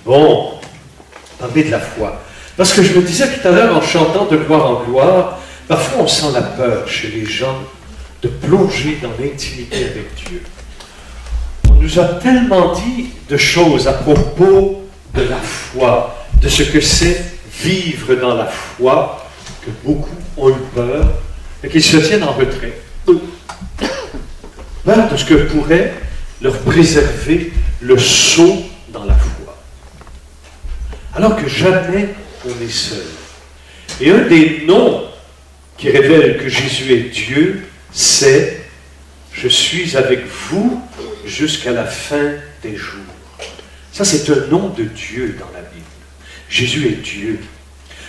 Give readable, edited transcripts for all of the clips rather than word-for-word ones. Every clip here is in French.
Bon, parler de la foi. Parce que je me disais tout à l'heure, en chantant de gloire en gloire, parfois on sent la peur chez les gens de plonger dans l'intimité avec Dieu. On nous a tellement dit de choses à propos de la foi, de ce que c'est vivre dans la foi, que beaucoup ont eu peur et qu'ils se tiennent en retrait. Peur de ce que pourrait leur préserver le saut dans la foi. Alors que jamais on est seul. Et un des noms qui révèle que Jésus est Dieu, c'est « Je suis avec vous jusqu'à la fin des jours ». Ça, c'est un nom de Dieu dans la Bible. Jésus est Dieu.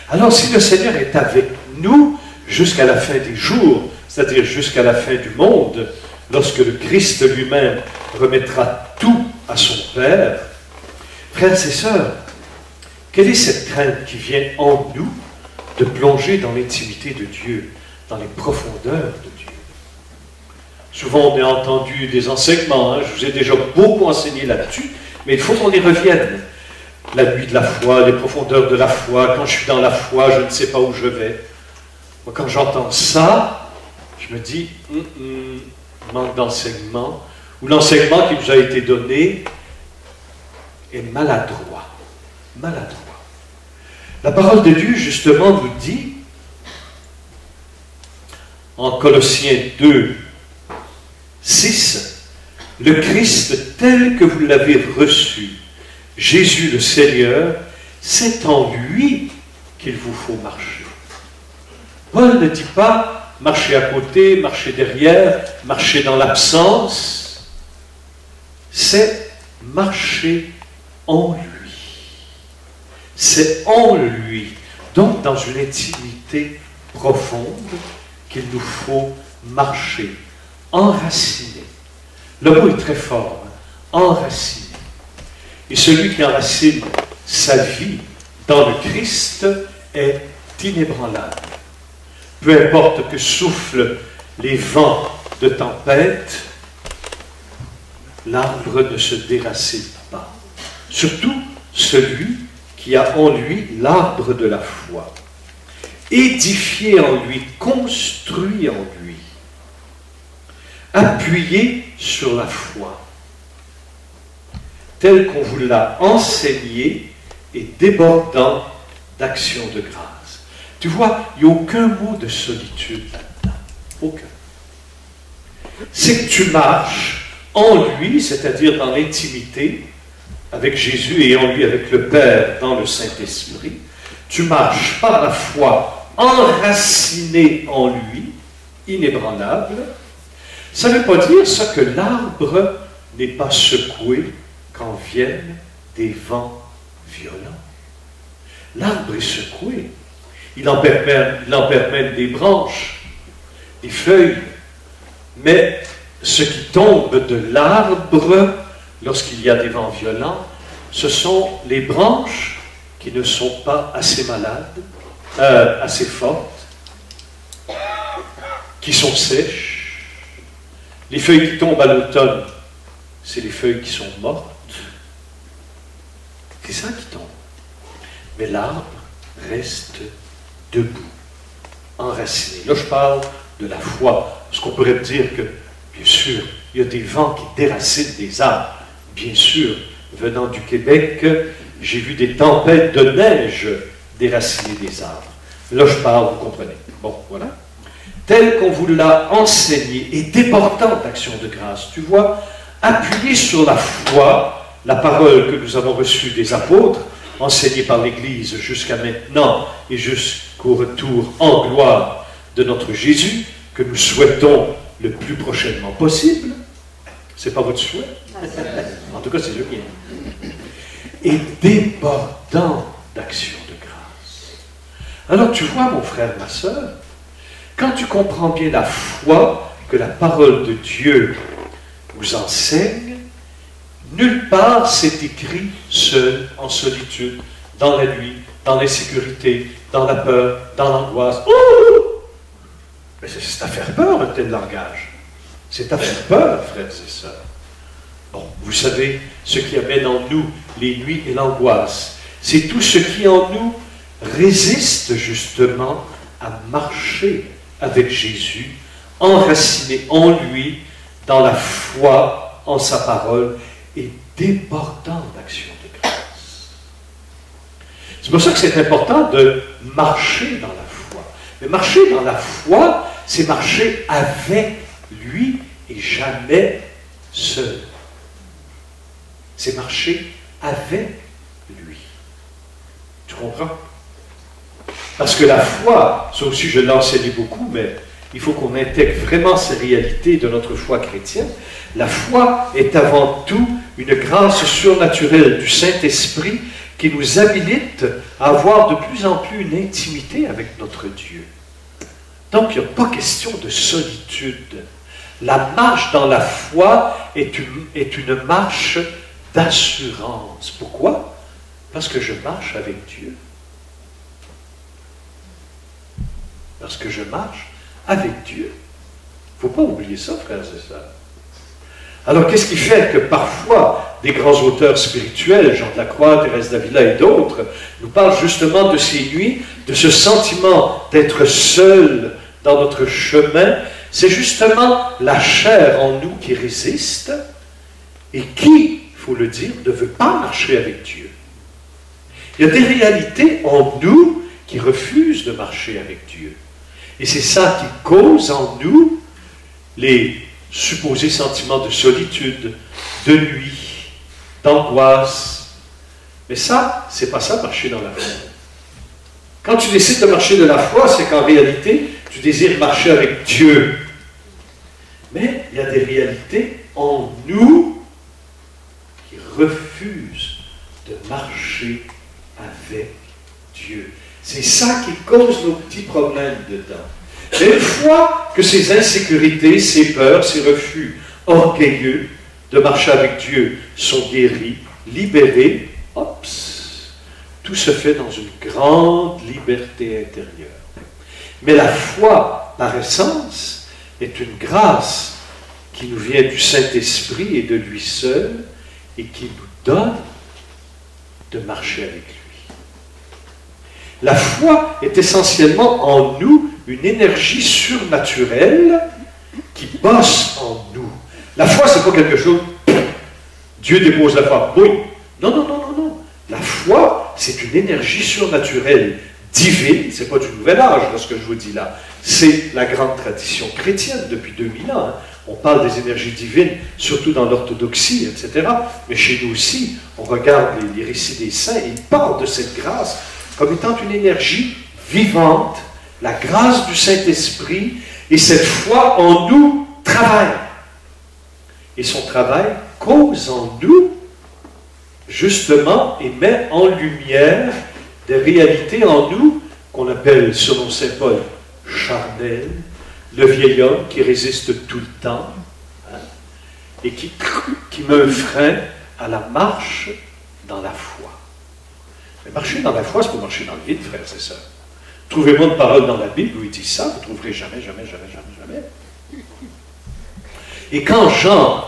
Alors, si le Seigneur est avec nous jusqu'à la fin des jours, c'est-à-dire jusqu'à la fin du monde, lorsque le Christ lui-même remettra tout à son Père, frères et sœurs, quelle est cette crainte qui vient en nous de plonger dans l'intimité de Dieu, dans les profondeurs de Dieu? Souvent, on a entendu des enseignements, je vous ai déjà beaucoup enseigné là-dessus, mais il faut qu'on y revienne. La nuit de la foi, les profondeurs de la foi, quand je suis dans la foi, je ne sais pas où je vais. Moi, quand j'entends ça, je me dis, manque d'enseignement, ou l'enseignement qui nous a été donné est maladroit. Maladroit. La parole de Dieu, justement, nous dit, en Colossiens 2, 6, le Christ tel que vous l'avez reçu, Jésus le Seigneur, c'est en lui qu'il vous faut marcher. Paul ne dit pas marcher à côté, marcher derrière, marcher dans l'absence. C'est marcher en lui. C'est en lui, donc dans une intimité profonde, qu'il nous faut marcher, enraciner. Le mot est très fort, enraciner. Et celui qui enracine sa vie dans le Christ est inébranlable. Peu importe que soufflent les vents de tempête, l'arbre ne se déracine pas. Surtout celui qui a en lui l'arbre de la foi, édifié en lui, construit en lui, appuyé sur la foi, tel qu'on vous l'a enseigné et débordant d'action de grâce. Tu vois, il n'y a aucun mot de solitude là-dedans. Aucun. C'est que tu marches en lui, c'est-à-dire dans l'intimité, avec Jésus et en lui avec le Père dans le Saint-Esprit. Tu marches par la foi enraciné en lui, inébranlable. Ça ne veut pas dire ça que l'arbre n'est pas secoué quand viennent des vents violents. L'arbre est secoué. Il en perd même des branches, des feuilles. Mais ce qui tombe de l'arbre, lorsqu'il y a des vents violents, ce sont les branches qui ne sont pas assez malades, assez fortes, qui sont sèches. Les feuilles qui tombent à l'automne, c'est les feuilles qui sont mortes. C'est ça qui tombe. Mais l'arbre reste debout, enraciné. Là, je parle de la foi, parce qu'on pourrait dire que, bien sûr, il y a des vents qui déracinent des arbres. Bien sûr, venant du Québec, j'ai vu des tempêtes de neige déraciner des arbres. Là, je parle, vous comprenez. Bon, voilà. Tel qu'on vous l'a enseigné et débordant d'action de grâce. Tu vois, appuyé sur la foi, la parole que nous avons reçue des apôtres, enseignée par l'Église jusqu'à maintenant et jusqu'au retour en gloire de notre Jésus, que nous souhaitons le plus prochainement possible. C'est pas votre souhait? En tout cas, c'est le mien. Et débordant d'action de grâce. Alors, tu vois, mon frère, ma sœur, quand tu comprends bien la foi que la parole de Dieu vous enseigne, nulle part c'est écrit seul, en solitude, dans la nuit, dans l'insécurité, dans la peur, dans l'angoisse. Mais c'est à faire peur, un tel langage. C'est à faire peur, frères et sœurs. Bon, vous savez, ce qui amène en nous les nuits et l'angoisse, c'est tout ce qui en nous résiste justement à marcher avec Jésus, enraciné en lui, dans la foi en sa parole et débordant d'action de grâce. C'est pour ça que c'est important de marcher dans la foi. Mais marcher dans la foi, c'est marcher avec lui et jamais seul. C'est marcher avec lui. Tu comprends? Parce que la foi, ça aussi je l'ai enseigné beaucoup, mais il faut qu'on intègre vraiment ces réalités de notre foi chrétienne. La foi est avant tout une grâce surnaturelle du Saint-Esprit qui nous habilite à avoir de plus en plus une intimité avec notre Dieu. Donc, il n'y a pas question de solitude. La marche dans la foi est une marche d'assurance. Pourquoi? Parce que je marche avec Dieu. Parce que je marche avec Dieu. Il ne faut pas oublier ça, frères et sœurs. Alors, qu'est-ce qui fait que parfois, des grands auteurs spirituels, Jean de la Croix, Thérèse d'Avila et d'autres, nous parlent justement de ces nuits, de ce sentiment d'être seul dans notre chemin? C'est justement la chair en nous qui résiste et qui, il faut le dire, ne veut pas marcher avec Dieu. Il y a des réalités en nous qui refusent de marcher avec Dieu. Et c'est ça qui cause en nous les supposés sentiments de solitude, de nuit, d'angoisse. Mais ça, c'est pas ça, marcher dans la foi. Quand tu décides de marcher de la foi, c'est qu'en réalité, tu désires marcher avec Dieu. Mais il y a des réalités en nous qui refusent de marcher avec Dieu. C'est ça qui cause nos petits problèmes dedans. Mais une fois que ces insécurités, ces peurs, ces refus orgueilleux de marcher avec Dieu sont guéris, libérés, hop, tout se fait dans une grande liberté intérieure. Mais la foi, par essence, est une grâce qui nous vient du Saint-Esprit et de lui seul et qui nous donne de marcher avec lui. La foi est essentiellement en nous une énergie surnaturelle qui bosse en nous. La foi, c'est pas quelque chose, Dieu dépose la foi, oui. Non, non, non, non, non. La foi, c'est une énergie surnaturelle divine, c'est pas du nouvel âge, ce que je vous dis là. C'est la grande tradition chrétienne depuis 2000 ans. Hein. On parle des énergies divines, surtout dans l'orthodoxie, etc. Mais chez nous aussi, on regarde les récits des saints et ils parlent de cette grâce comme étant une énergie vivante, la grâce du Saint-Esprit, et cette foi en nous travaille. Et son travail cause en nous, justement, et met en lumière des réalités en nous qu'on appelle, selon saint Paul, charnel, le vieil homme qui résiste tout le temps, hein, et qui met un frein à la marche dans la foi. Mais marcher dans la foi, c'est pas marcher dans le vide, frères et sœurs. Trouvez-moi une parole dans la Bible où il dit ça, vous ne trouverez jamais, jamais, jamais, jamais, jamais. Et quand Jean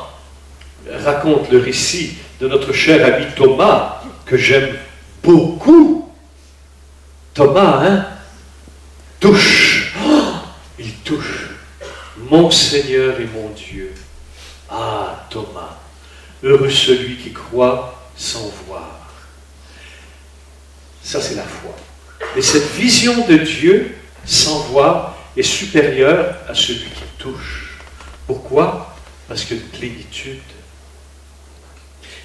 raconte le récit de notre cher ami Thomas, que j'aime beaucoup, Thomas, hein, touche, oh, il touche, mon Seigneur et mon Dieu. Ah, Thomas, heureux celui qui croit sans voir. Ça, c'est la foi. Et cette vision de Dieu, sans voir, est supérieure à celui qui touche. Pourquoi? Parce qu'il y a une plénitude.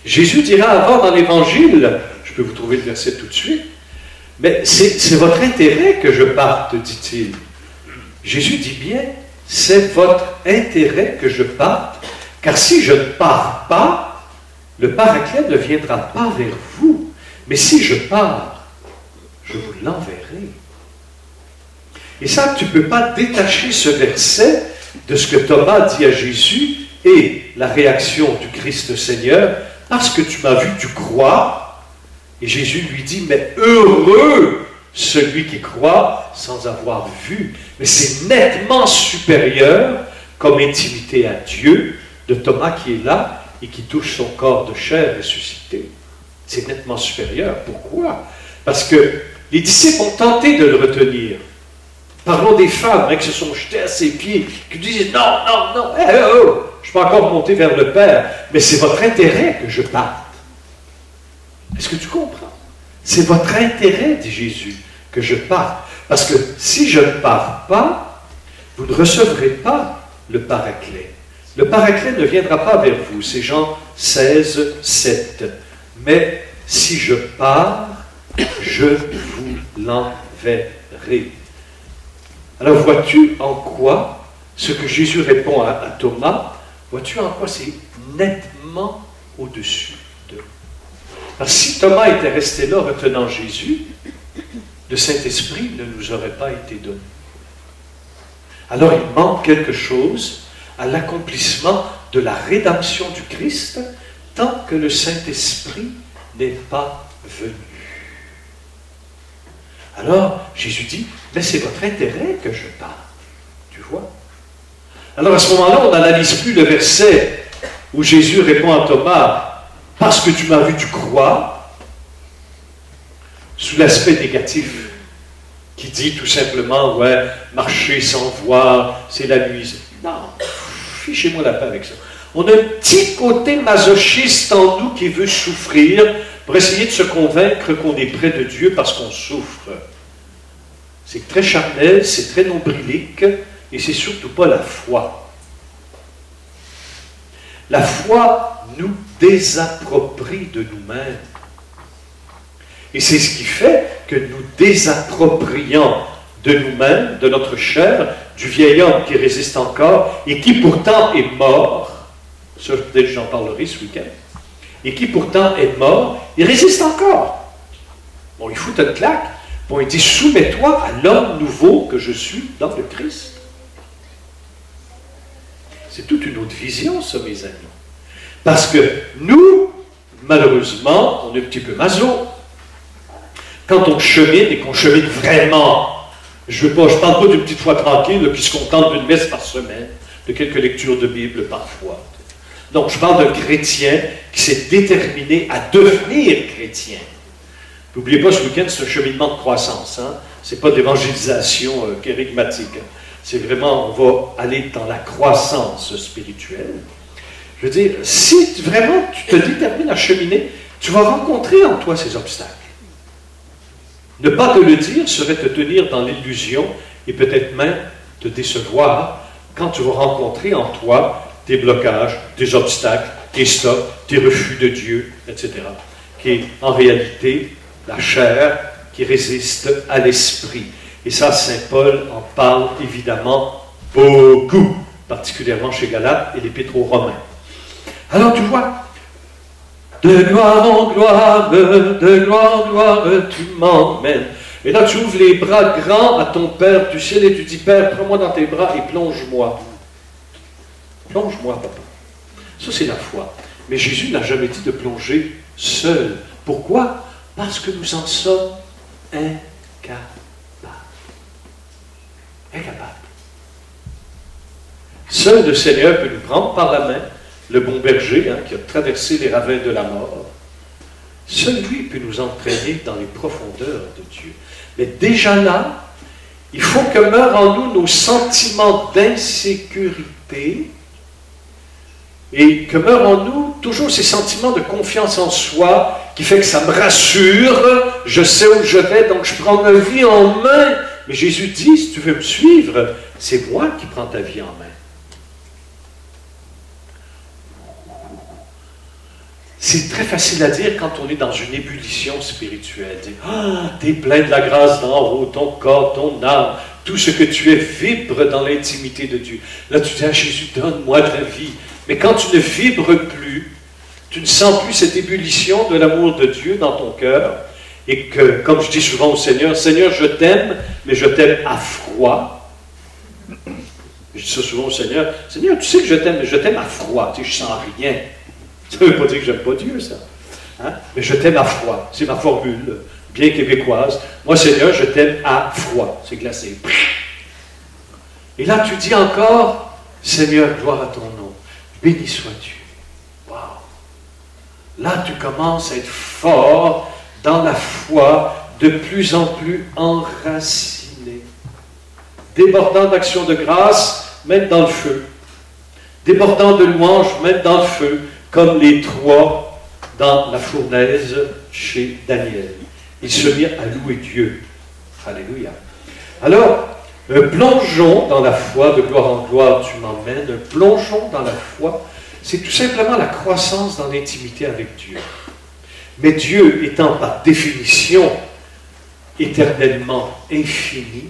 Jésus dira avant dans l'Évangile, je peux vous trouver le verset tout de suite, mais c'est votre intérêt que je parte, dit-il. Jésus dit bien, c'est votre intérêt que je parte, car si je ne pars pas, le Paraclet ne viendra pas vers vous. Mais si je pars, je vous l'enverrai. Et ça, tu ne peux pas détacher ce verset de ce que Thomas dit à Jésus et la réaction du Christ Seigneur, parce que tu m'as vu, tu crois. Et Jésus lui dit, mais heureux celui qui croit sans avoir vu. Mais c'est nettement supérieur comme intimité à Dieu de Thomas qui est là et qui touche son corps de chair ressuscité. C'est nettement supérieur. Pourquoi? Parce que les disciples ont tenté de le retenir. Parlons des femmes qui se sont jetées à ses pieds, qui disent non, non, non, je peux encore monter vers le Père, mais c'est votre intérêt que je parte. Est-ce que tu comprends? C'est votre intérêt, dit Jésus, que je parte. Parce que si je ne pars pas, vous ne recevrez pas le Paraclet. Le Paraclet ne viendra pas vers vous. C'est Jean 16, 7. Mais si je pars, je vous l'enverrai. Alors vois-tu en quoi, ce que Jésus répond à Thomas, vois-tu en quoi c'est nettement au-dessus de. Alors si Thomas était resté là retenant Jésus, le Saint-Esprit ne nous aurait pas été donné. Alors il manque quelque chose à l'accomplissement de la rédemption du Christ tant que le Saint-Esprit n'est pas venu. Alors Jésus dit, mais c'est votre intérêt que je parte. Tu vois? Alors à ce moment-là, on n'analyse plus le verset où Jésus répond à Thomas, parce que tu m'as vu, tu crois, sous l'aspect négatif, qui dit tout simplement, ouais, marcher sans voir, c'est la nuit. Non, fichez-moi la paix avec ça. On a un petit côté masochiste en nous qui veut souffrir pour essayer de se convaincre qu'on est près de Dieu parce qu'on souffre. C'est très charnel, c'est très nombrilique, et c'est surtout pas la foi. La foi nous désapproprie de nous-mêmes. Et c'est ce qui fait que nous désapproprions de nous-mêmes, de notre chair, du vieil homme qui résiste encore et qui pourtant est mort. Ça, peut-être j'en parlerai ce week-end. Et qui pourtant est mort, il résiste encore. Bon, il fout une claque. Bon, il dit, soumets-toi à l'homme nouveau que je suis dans le Christ. C'est toute une autre vision, ça, mes amis. Parce que nous, malheureusement, on est un petit peu maso. Quand on chemine et qu'on chemine vraiment, je ne parle pas d'une petite foi tranquille là, qui se contente d'une messe par semaine, de quelques lectures de Bible parfois. Donc, je parle d'un chrétien qui s'est déterminé à devenir chrétien. N'oubliez pas, ce week-end, c'est un cheminement de croissance. Hein? Ce n'est pas d'évangélisation kérigmatique. C'est vraiment, on va aller dans la croissance spirituelle. Je veux dire, si vraiment tu te détermines à cheminer, tu vas rencontrer en toi ces obstacles. Ne pas te le dire serait te tenir dans l'illusion et peut-être même te décevoir quand tu vas rencontrer en toi des blocages, des obstacles, des stops, des refus de Dieu, etc. Qui est en réalité la chair qui résiste à l'esprit. Et ça, Saint Paul en parle évidemment beaucoup, particulièrement chez Galates et l'Épître aux Romains. Alors tu vois, de gloire en gloire, tu m'emmènes. Et là, tu ouvres les bras grands à ton Père du ciel et tu dis, Père, prends-moi dans tes bras et plonge-moi. Plonge-moi, papa. Ça, c'est la foi. Mais Jésus n'a jamais dit de plonger seul. Pourquoi? Parce que nous en sommes incapables. Incapables. Seul le Seigneur peut nous prendre par la main, le bon berger qui a traversé les ravins de la mort. Seul lui peut nous entraîner dans les profondeurs de Dieu. Mais déjà là, il faut que meurent en nous nos sentiments d'insécurité et que meurent en nous toujours ces sentiments de confiance en soi qui fait que ça me rassure, je sais où je vais, donc je prends ma vie en main. Mais Jésus dit, si tu veux me suivre, c'est moi qui prends ta vie en main. C'est très facile à dire quand on est dans une ébullition spirituelle. Ah, t'es plein de la grâce d'en haut, ton corps, ton âme, tout ce que tu es vibre dans l'intimité de Dieu. Là, tu dis, ah, Jésus, donne-moi ta vie. Mais quand tu ne vibres plus, tu ne sens plus cette ébullition de l'amour de Dieu dans ton cœur, et que, comme je dis souvent au Seigneur, Seigneur, je t'aime, mais je t'aime à froid. Je dis ça souvent au Seigneur, Seigneur, tu sais que je t'aime, mais je t'aime à froid, tu sais, je sens rien. Ça ne veut pas dire que j'aime pas Dieu, ça. Hein? Mais je t'aime à froid. C'est ma formule, bien québécoise. Moi, Seigneur, je t'aime à froid. C'est glacé. Et là, tu dis encore, Seigneur, gloire à ton nom. Béni sois-tu. Wow. là tu commences à être fort dans la foi, de plus en plus enraciné, débordant d'actions de grâce, même dans le feu, débordant de louanges, même dans le feu, comme les trois dans la fournaise chez Daniel. Il se mit à louer Dieu. Alléluia. Alors, plongeons dans la foi, de gloire en gloire tu m'emmènes, plongeons dans la foi, c'est tout simplement la croissance dans l'intimité avec Dieu. Mais Dieu étant par définition éternellement infini,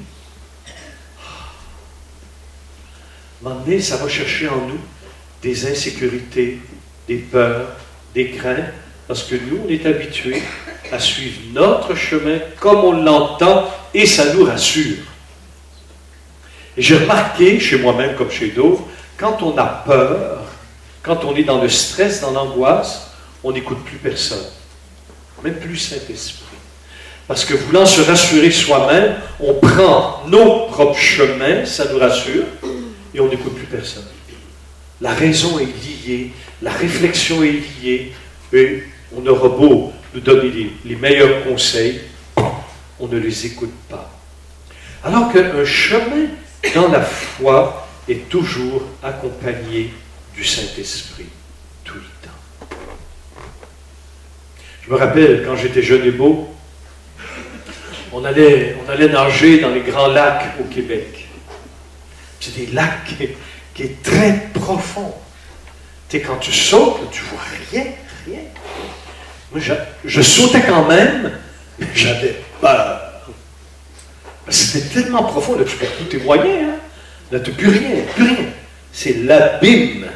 à un moment donné, ça va chercher en nous des insécurités, des peurs, des craintes, parce que nous, on est habitués à suivre notre chemin comme on l'entend et ça nous rassure. Et j'ai remarqué, chez moi-même comme chez d'autres, quand on a peur, quand on est dans le stress, dans l'angoisse, on n'écoute plus personne, même plus Saint-Esprit. Parce que voulant se rassurer soi-même, on prend nos propres chemins, ça nous rassure, et on n'écoute plus personne. La raison est liée, la réflexion est liée, et on aura beau nous donner les meilleurs conseils, on ne les écoute pas. Alors qu'un chemin dans la foi est toujours accompagné du Saint-Esprit, tout le temps. Je me rappelle, quand j'étais jeune et beau, on allait nager dans les grands lacs au Québec. C'est des lacs qui est très profond. Tu sais, quand tu sautes, tu vois rien. Moi, je sautais quand même, mais j'avais peur. C'était tellement profond, là, tu perds tous tes moyens. Hein? Là, tu n'as plus rien. C'est l'abîme.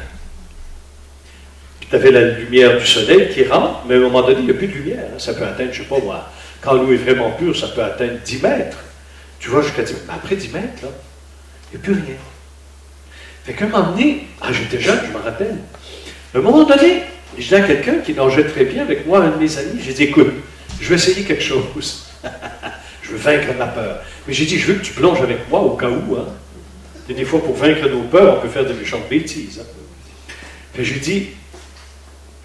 Puis tu avais la lumière du soleil qui rentre, mais à un moment donné, il n'y a plus de lumière. Hein? Ça peut atteindre, je ne sais pas moi, quand l'eau est vraiment pure, ça peut atteindre 10 mètres. Tu vois jusqu'à 10 mètres. Mais après 10 mètres, là, il n'y a plus rien. Fait qu'à un moment donné, j'étais jeune, je me rappelle. À un moment donné, je dis à quelqu'un qui nageait très bien avec moi, un de mes amis, j'ai dit, écoute, je vais essayer quelque chose. Je veux vaincre ma peur. Mais j'ai dit, je veux que tu plonges avec moi au cas où. Hein. Et des fois, pour vaincre nos peurs, on peut faire de méchantes bêtises. Hein. Puis j'ai dit,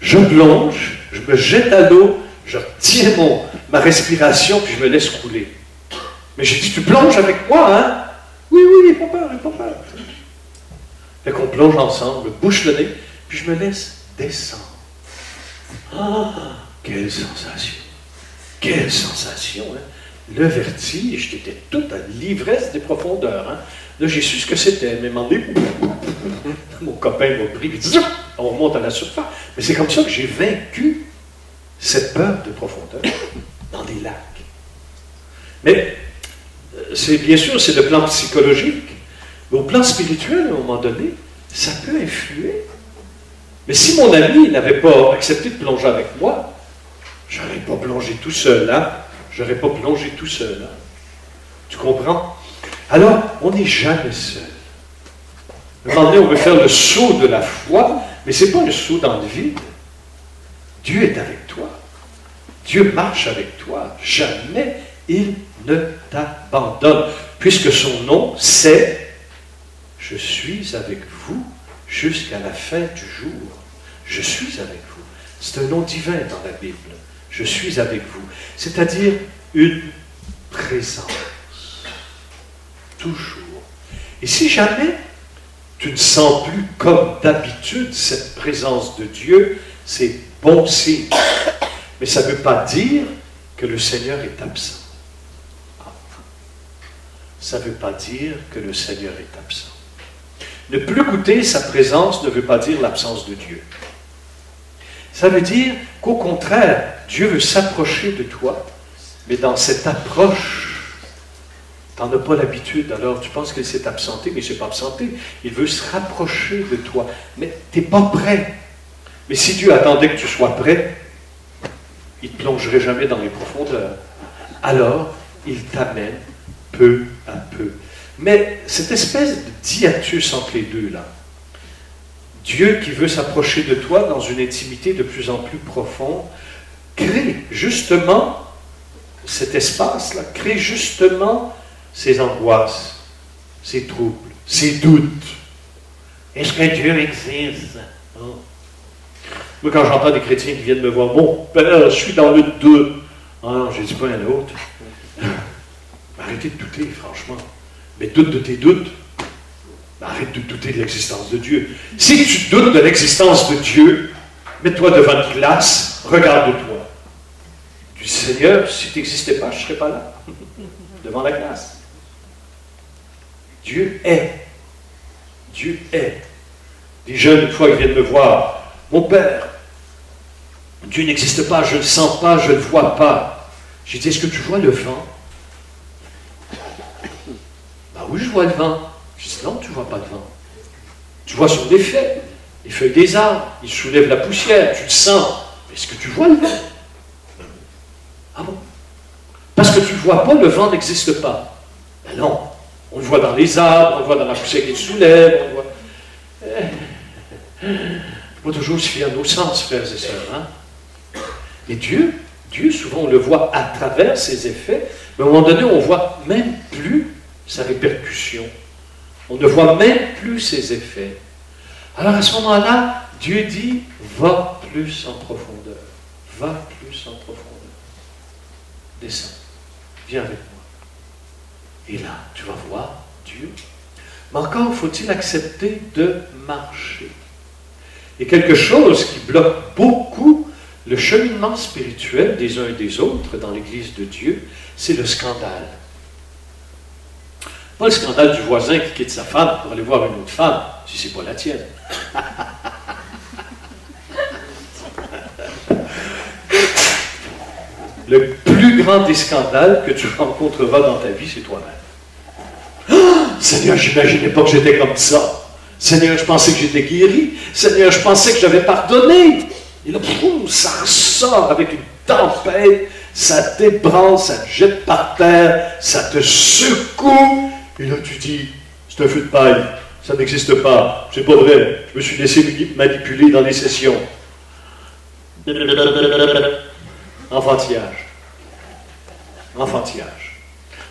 je plonge, je me jette à l'eau, je retiens ma respiration, puis je me laisse couler. Mais j'ai dit, tu plonges avec moi, hein? Oui, j'ai pas peur. Fait qu'on plonge ensemble, bouche le nez, puis je me laisse descendre. Ah, quelle sensation! Quelle sensation, hein? Le vertige, j'étais toute à l'ivresse des profondeurs. Hein? Là, j'ai su ce que c'était. Il m'a demandé, mon copain m'a pris, il dit, on remonte à la surface. Mais c'est comme ça que j'ai vaincu cette peur de profondeur dans des lacs. Mais, bien sûr, c'est le plan psychologique. Mais au plan spirituel, à un moment donné, ça peut influer. Mais si mon ami n'avait pas accepté de plonger avec moi, je n'aurais pas plongé tout seul, hein? Tu comprends? Alors, on n'est jamais seul. À un moment donné, on veut faire le saut de la foi, mais ce n'est pas le saut dans le vide. Dieu est avec toi. Dieu marche avec toi. Jamais il ne t'abandonne. Puisque son nom, c'est « Je suis avec vous jusqu'à la fin du jour. » Je suis avec vous. C'est un nom divin dans la Bible. Je suis avec vous. C'est-à-dire une présence. Toujours. Et si jamais tu ne sens plus comme d'habitude cette présence de Dieu, c'est bon signe. Mais ça ne veut pas dire que le Seigneur est absent. Ça ne veut pas dire que le Seigneur est absent. Ne plus goûter sa présence ne veut pas dire l'absence de Dieu. Ça veut dire qu'au contraire, Dieu veut s'approcher de toi, mais dans cette approche, tu n'en as pas l'habitude, alors tu penses qu'il s'est absenté, mais il ne s'est pas absenté. Il veut se rapprocher de toi, mais tu n'es pas prêt. Mais si Dieu attendait que tu sois prêt, il ne te plongerait jamais dans les profondeurs. Alors, il t'amène peu à peu. Mais cette espèce de hiatus entre les deux, là, Dieu qui veut s'approcher de toi dans une intimité de plus en plus profonde, crée justement cet espace-là, crée justement ces angoisses, ces troubles, ces doutes. Est-ce que Dieu existe? Oh. Moi, quand j'entends des chrétiens qui viennent me voir, mon père, je suis dans le doute. Ah non, je ne dis pas un autre. Arrêtez de douter, franchement. Mais doute de tes doutes. Arrête de douter de l'existence de Dieu. Si tu doutes de l'existence de Dieu, mets-toi devant une glace, regarde-toi. Tu dis, Seigneur, si tu n'existais pas, je ne serais pas là. Devant la glace. Dieu est. Dieu est. Les jeunes, une fois, ils viennent me voir. Mon père, Dieu n'existe pas, je ne le sens pas, je ne le vois pas. J'ai dit, est-ce que tu vois le vent? Ben oui, je vois le vent. Je dis, non, tu ne vois pas le vent. Tu vois son effet. Les feuilles des arbres, ils soulèvent la poussière, tu le sens. Est-ce que tu vois le vent? Ah bon? Parce que tu ne vois pas, le vent n'existe pas. Ben non. On le voit dans les arbres, on le voit dans la poussière qu'il soulève, on le voit... Il faut toujours se fier à nos sens, frères et sœurs. Hein? Et Dieu, souvent, on le voit à travers ses effets, mais à un moment donné, on ne voit même plus sa répercussion. On ne voit même plus ses effets. Alors à ce moment-là, Dieu dit, va plus en profondeur. Va plus en profondeur. Descends. Viens avec moi. Et là, tu vas voir Dieu. Mais encore faut-il accepter de marcher. Et quelque chose qui bloque beaucoup le cheminement spirituel des uns et des autres dans l'Église de Dieu, c'est le scandale. Pas le scandale du voisin qui quitte sa femme pour aller voir une autre femme, si ce n'est pas la tienne. Le plus grand des scandales que tu rencontreras dans ta vie, c'est toi-même. Oh, Seigneur, j'imaginais pas que j'étais comme ça. Seigneur, je pensais que j'étais guéri. Seigneur, je pensais que j'avais pardonné. Et là, boum, ça ressort avec une tempête, ça t'ébranle, ça te jette par terre, ça te secoue. Et là, tu dis, c'est un feu de paille, ça n'existe pas, c'est pas vrai, je me suis laissé manipuler dans les sessions. Enfantillage. Enfantillage.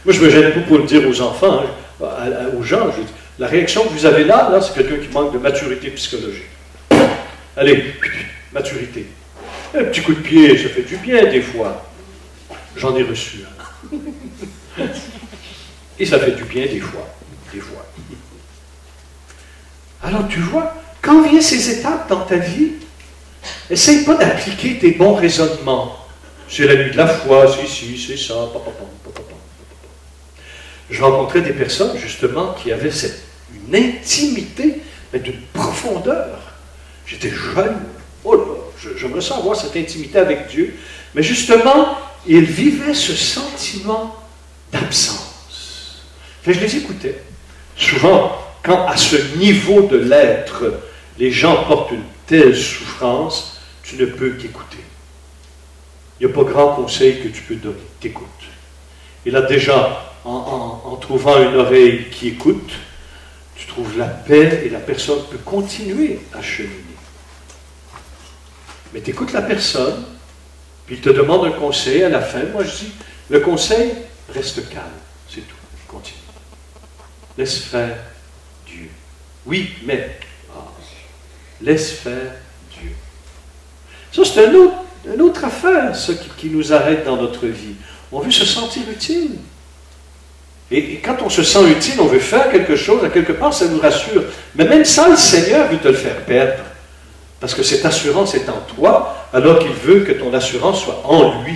Moi, je me gêne pas pour le dire aux enfants, hein, aux gens. Je dis, la réaction que vous avez là c'est quelqu'un qui manque de maturité psychologique. Allez, maturité. Un petit coup de pied, ça fait du bien des fois. J'en ai reçu. Hein. Et ça fait du bien des fois. Des fois. Alors tu vois, quand viennent ces étapes dans ta vie, essaye pas d'appliquer tes bons raisonnements. C'est la nuit de la foi, c'est ci, c'est ça. Je rencontrais des personnes, justement, qui avaient une intimité, mais d'une profondeur. J'étais jeune. Oh là, je me sens avoir cette intimité avec Dieu. Mais justement, ils vivaient ce sentiment d'absence. Et je les écoutais. Souvent, quand à ce niveau de l'être, les gens portent une telle souffrance, tu ne peux qu'écouter. Il n'y a pas grand conseil que tu peux donner. T'écoutes. Et là, déjà, en trouvant une oreille qui écoute, tu trouves la paix et la personne peut continuer à cheminer. Mais tu écoutes la personne, puis il te demande un conseil à la fin. Moi, je dis, le conseil, reste calme. C'est tout. Continue. Laisse faire Dieu. Oui, mais laisse faire Dieu. Ça, c'est une autre affaire, ça, qui nous arrête dans notre vie. On veut se sentir utile. Et quand on se sent utile, on veut faire quelque chose, à quelque part, ça nous rassure. Mais même ça, le Seigneur veut te le faire perdre. Parce que cette assurance est en toi, alors qu'il veut que ton assurance soit en lui.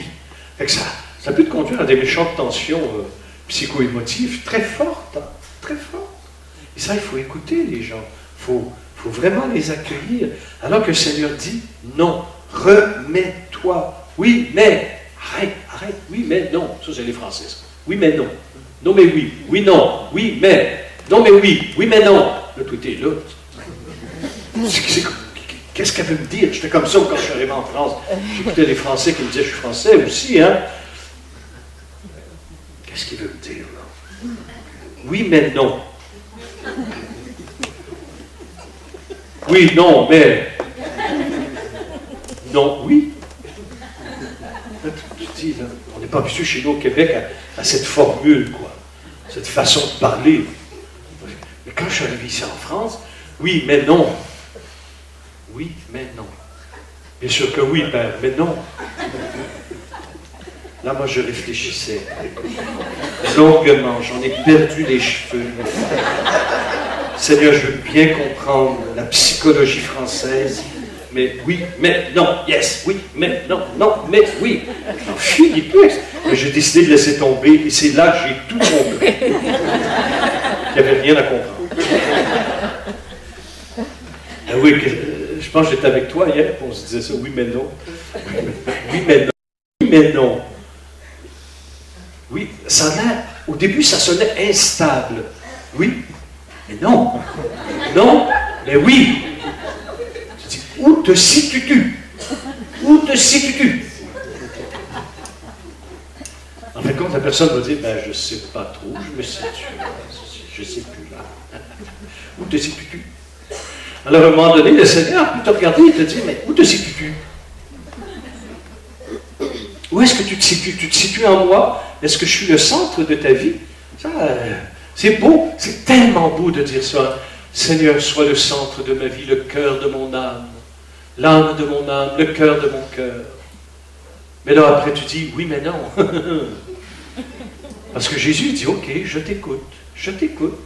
Fait que ça peut te conduire à des méchantes tensions psycho-émotives très fortes. Hein, très fortes. Et ça, il faut écouter les gens. Il faut vraiment les accueillir. Alors que le Seigneur dit, non, remets-toi. Oui, mais, arrête, oui, mais non. Ça, c'est les Français. Ça. Oui, mais non. Non, mais oui. Oui, non. Oui, mais. Non, mais oui. Oui, mais non. Là, tout est là. Qu'est-ce qu'elle veut me dire? J'étais comme ça quand je suis arrivé en France. J'écoutais les Français qui me disaient, je suis français aussi, hein? Qu'est-ce qu'il veut me dire, là? Oui, mais non. Oui, non, mais... Non, oui. Là, tu te dis, là, on n'est pas habitué chez nous au Québec à cette formule, quoi. Cette façon de parler. Mais quand je suis arrivé ici en France, oui, mais non. Oui, mais non. Bien sûr que oui, Père, mais non. Là, moi, je réfléchissais longuement. J'en ai perdu les cheveux. Seigneur, je veux bien comprendre la psychologie française, mais oui, mais non, yes, oui, mais non, non, mais oui. Mais j'ai décidé de laisser tomber, et c'est là que j'ai tout compris. Il n'y avait rien à comprendre. Ah oui, je pense que j'étais avec toi hier, on se disait ça, oui, mais non. Oui, mais non. Oui, mais non. Oui, ça a l'air, au début, ça sonnait instable. Oui, mais non. Non, mais oui. Je dis, où te situes-tu? Où te situes-tu? En fin de compte, la personne va dire, ben, je ne sais pas trop, je me situe. Je ne sais plus là. Où te situes-tu? Alors, à un moment donné, le Seigneur peut te regarder et te dire, mais où te situes-tu? Où est-ce que tu te situes? Tu te situes en moi? Est-ce que je suis le centre de ta vie? Ça, c'est beau, c'est tellement beau de dire ça. Seigneur, sois le centre de ma vie, le cœur de mon âme, l'âme de mon âme, le cœur de mon cœur. Mais là, après, tu dis, oui, mais non. Parce que Jésus dit, ok, je t'écoute, je t'écoute.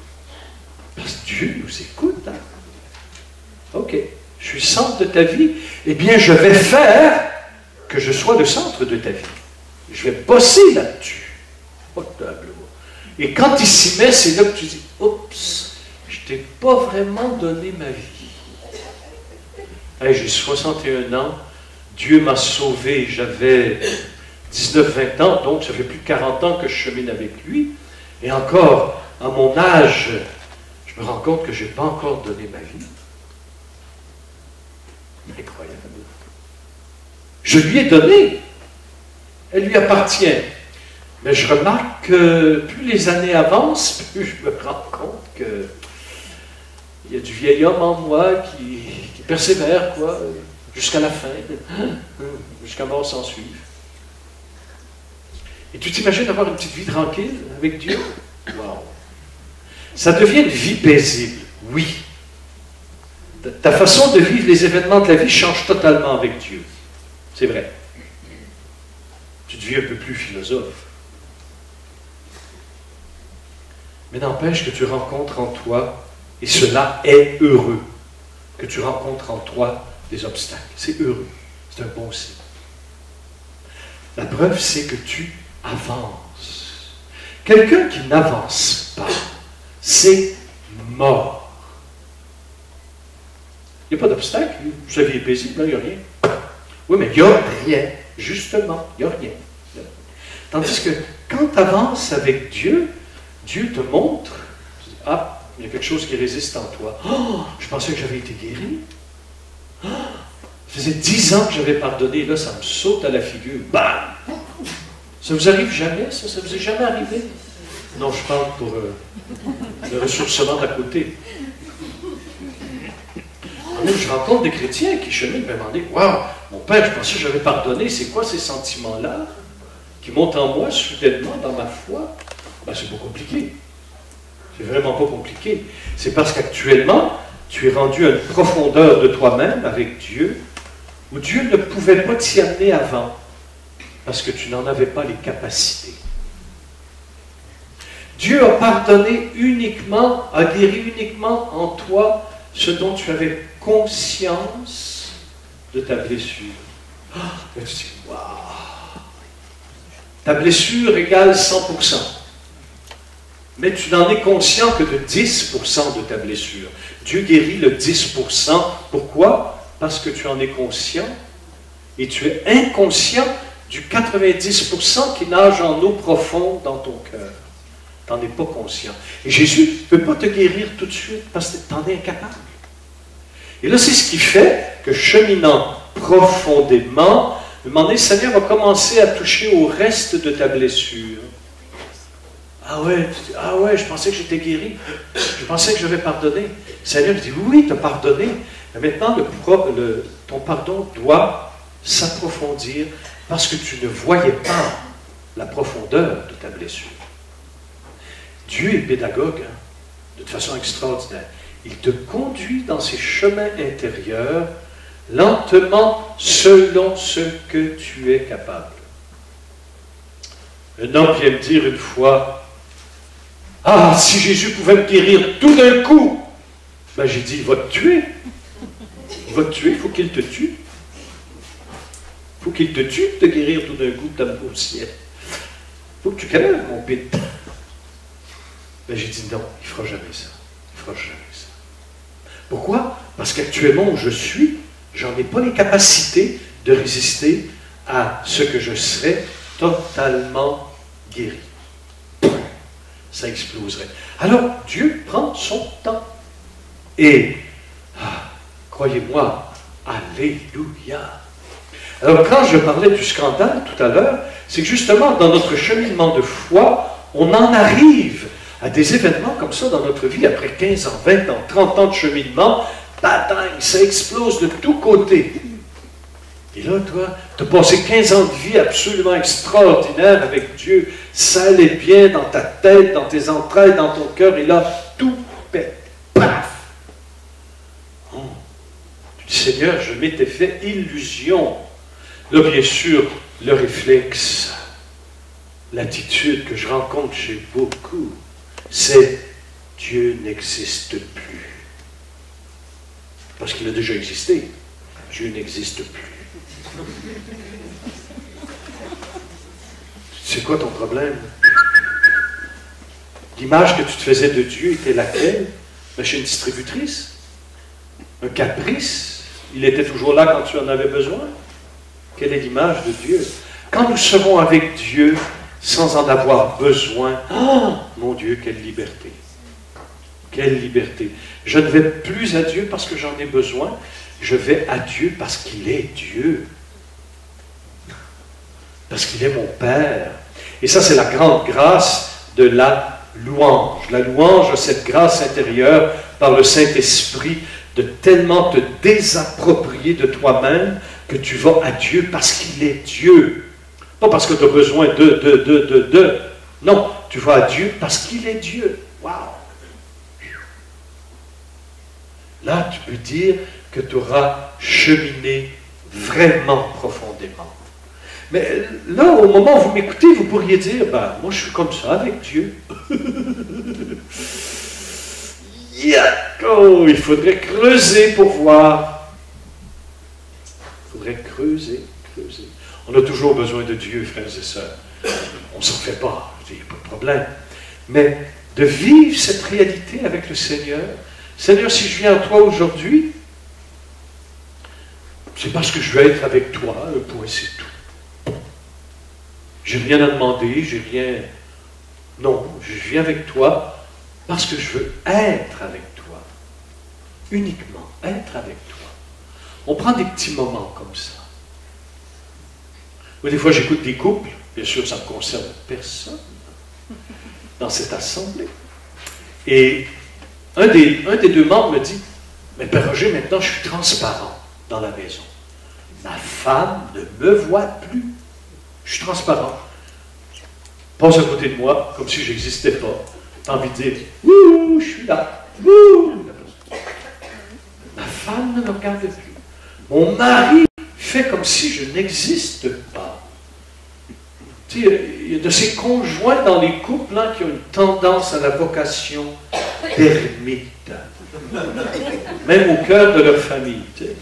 Parce que Dieu nous écoute. Hein? Ok, je suis le centre de ta vie, eh bien, je vais faire que je sois le centre de ta vie. Je vais bosser là-dessus. Et quand il s'y met, c'est là que tu dis, oups, je ne t'ai pas vraiment donné ma vie. Hey, j'ai 61 ans, Dieu m'a sauvé, j'avais 19-20 ans, donc ça fait plus de 40 ans que je chemine avec lui. Et encore, à mon âge, je me rends compte que je n'ai pas encore donné ma vie. Incroyable. Je lui ai donné. Elle lui appartient. Mais je remarque que plus les années avancent, plus je me rends compte que il y a du vieil homme en moi qui persévère, quoi, jusqu'à la fin, jusqu'à mort s'en suive. Et tu t'imagines avoir une petite vie tranquille avec Dieu? Wow! Ça devient une vie paisible, oui. Ta façon de vivre les événements de la vie change totalement avec Dieu. C'est vrai. Tu deviens un peu plus philosophe. Mais n'empêche que tu rencontres en toi, et cela est heureux, que tu rencontres en toi des obstacles. C'est heureux. C'est un bon signe. La preuve, c'est que tu avances. Quelqu'un qui n'avance pas, c'est mort. Il n'y a pas d'obstacle. Sa vie est paisible, il n'y a rien. Oui, mais il n'y a rien. Justement, il n'y a rien. Tandis que quand tu avances avec Dieu, Dieu te montre, ah, il y a quelque chose qui résiste en toi. Oh, je pensais que j'avais été guéri. Oh, ça faisait 10 ans que j'avais pardonné, là, ça me saute à la figure. Bam! Ça vous arrive jamais, ça? Ça vous est jamais arrivé? Non, je parle pour le ressourcement d'à côté. Je rencontre des chrétiens qui cheminent et me demandent, waouh, mon père, je pensais que j'avais pardonné, c'est quoi ces sentiments-là qui montent en moi soudainement dans ma foi? Ben, c'est pas compliqué. C'est vraiment pas compliqué. C'est parce qu'actuellement, tu es rendu à une profondeur de toi-même avec Dieu où Dieu ne pouvait pas t'y amener avant parce que tu n'en avais pas les capacités. Dieu a pardonné uniquement, a guéri uniquement en toi ce dont tu avais conscience de ta blessure. Oh, tu dis, waouh! Ta blessure égale 100%. Mais tu n'en es conscient que de 10% de ta blessure. Dieu guérit le 10%. Pourquoi? Parce que tu en es conscient et tu es inconscient du 90% qui nage en eau profonde dans ton cœur. Tu n'en es pas conscient. Et Jésus ne peut pas te guérir tout de suite parce que tu en es incapable. Et là, c'est ce qui fait que cheminant profondément, à un moment donné, le Seigneur va commencer à toucher au reste de ta blessure. Ah ouais, je pensais que j'étais guéri. Je pensais que j'avais pardonné. Le Seigneur dit, oui, tu as pardonné. Mais maintenant, ton pardon doit s'approfondir parce que tu ne voyais pas la profondeur de ta blessure. Dieu est pédagogue, hein, de façon extraordinaire. Il te conduit dans ces chemins intérieurs lentement, selon ce que tu es capable. Un homme vient me dire une fois, « Ah, si Jésus pouvait me guérir tout d'un coup! » Ben, j'ai dit, « Il va te tuer. Il va te tuer, il faut qu'il te tue. Il faut qu'il te tue de te guérir tout d'un coup, de t'amener au ciel. Il faut que tu crèves, mon pit. » Ben, j'ai dit, « Non, il ne fera jamais ça. Il ne fera jamais ça. » Pourquoi? Parce qu'actuellement où je suis, j'en ai pas les capacités de résister à ce que je serais totalement guéri. Ça exploserait. Alors, Dieu prend son temps. Et, croyez-moi, alléluia. Alors, quand je parlais du scandale tout à l'heure, c'est que justement, dans notre cheminement de foi, on en arrive à des événements comme ça dans notre vie, après 15 ans, 20 ans, 30 ans de cheminement, bataille, ça explose de tous côtés. Et là, toi, tu as passé 15 ans de vie absolument extraordinaire avec Dieu, ça allait bien dans ta tête, dans tes entrailles, dans ton cœur, et là, tout pète. Paf! Oh. Tu dis, Seigneur, je m'étais fait illusion. Là, bien sûr, le réflexe, l'attitude que je rencontre chez beaucoup, c'est Dieu n'existe plus. Parce qu'il a déjà existé. Dieu n'existe plus. C'est quoi ton problème? L'image que tu te faisais de Dieu était laquelle? Chez une distributrice? Un caprice? Il était toujours là quand tu en avais besoin? Quelle est l'image de Dieu? Quand nous serons avec Dieu sans en avoir besoin, oh, mon Dieu, quelle liberté! Quelle liberté! Je ne vais plus à Dieu parce que j'en ai besoin, je vais à Dieu parce qu'il est Dieu. Parce qu'il est mon Père. Et ça, c'est la grande grâce de la louange. La louange a cette grâce intérieure par le Saint-Esprit de tellement te désapproprier de toi-même que tu vas à Dieu parce qu'il est Dieu. Pas parce que tu as besoin de. Non, tu vas à Dieu parce qu'il est Dieu. Wow! Là, tu peux dire que tu auras cheminé vraiment profondément. Mais là, au moment où vous m'écoutez, vous pourriez dire, ben, moi je suis comme ça avec Dieu. Oh, il faudrait creuser pour voir. Il faudrait creuser. On a toujours besoin de Dieu, frères et sœurs. On ne s'en fait pas, il n'y a pas de problème. Mais de vivre cette réalité avec le Seigneur. Seigneur, si je viens à toi aujourd'hui, c'est parce que je veux être avec toi, un point, c'est tout. J'ai rien à demander, j'ai rien... Non, je viens avec toi parce que je veux être avec toi. Uniquement, être avec toi. On prend des petits moments comme ça. Moi, des fois, j'écoute des couples, bien sûr, ça ne concerne personne dans cette assemblée. Et un des deux membres me dit, mais Père Roger, maintenant, je suis transparent dans la maison. Ma femme ne me voit plus. Je suis transparent. Passe à côté de moi, comme si je n'existais pas. T'as envie de dire, ouh, je suis là. Ouh. Ma femme ne me regarde plus. Mon mari fait comme si je n'existe pas. Tu sais, il y a de ces conjoints dans les couples qui ont une tendance à la vocation d'ermite. Même au cœur de leur famille. Tu sais.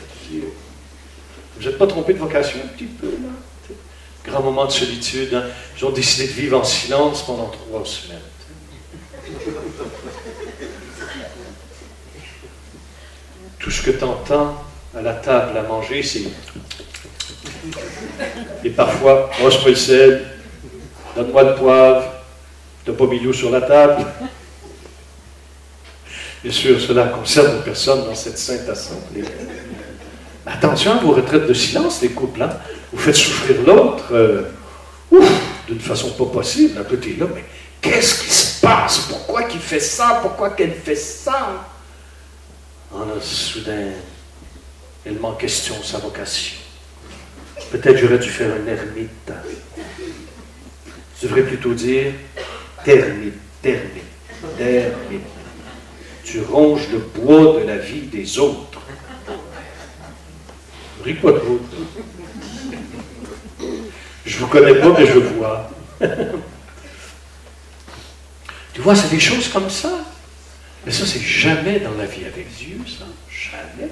Vous n'êtes pas trompé de vocation un petit peu, là? Grand moment de solitude. Hein? Ils ont décidé de vivre en silence pendant 3 semaines. Tout ce que tu entends à la table à manger, c'est... Et parfois, brosse-moi le sel, donne-moi le poivre, t'as pas mis l'eau sur la table. Bien sûr, cela concerne personne dans cette sainte assemblée. Attention à vos retraites de silence, les couples. Hein? Vous faites souffrir l'autre d'une façon pas possible. Un peu, t'es là, mais qu'est-ce qui se passe? Pourquoi qu'il fait ça? Pourquoi qu'elle fait ça? En a soudain, elle met en question sa vocation. Peut-être j'aurais dû faire un ermite. Je devrais plutôt dire termite. Tu ronges le bois de la vie des autres. Ris pas trop. Je vous connais pas, mais je vois. Tu vois, c'est des choses comme ça. Mais ça, c'est jamais dans la vie avec Dieu, ça. Jamais.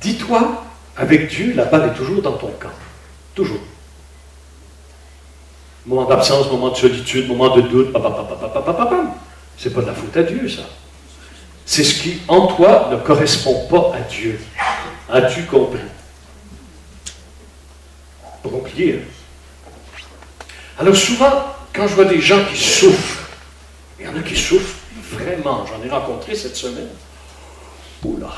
Dis-toi, avec Dieu, la balle est toujours dans ton camp. Toujours. Moment d'absence, moment de solitude, moment de doute, c'est pas de la faute à Dieu, ça. C'est ce qui, en toi, ne correspond pas à Dieu. As-tu compris? Pas compliqué, hein? Alors souvent, quand je vois des gens qui souffrent, il y en a qui souffrent vraiment, j'en ai rencontré cette semaine. Oula!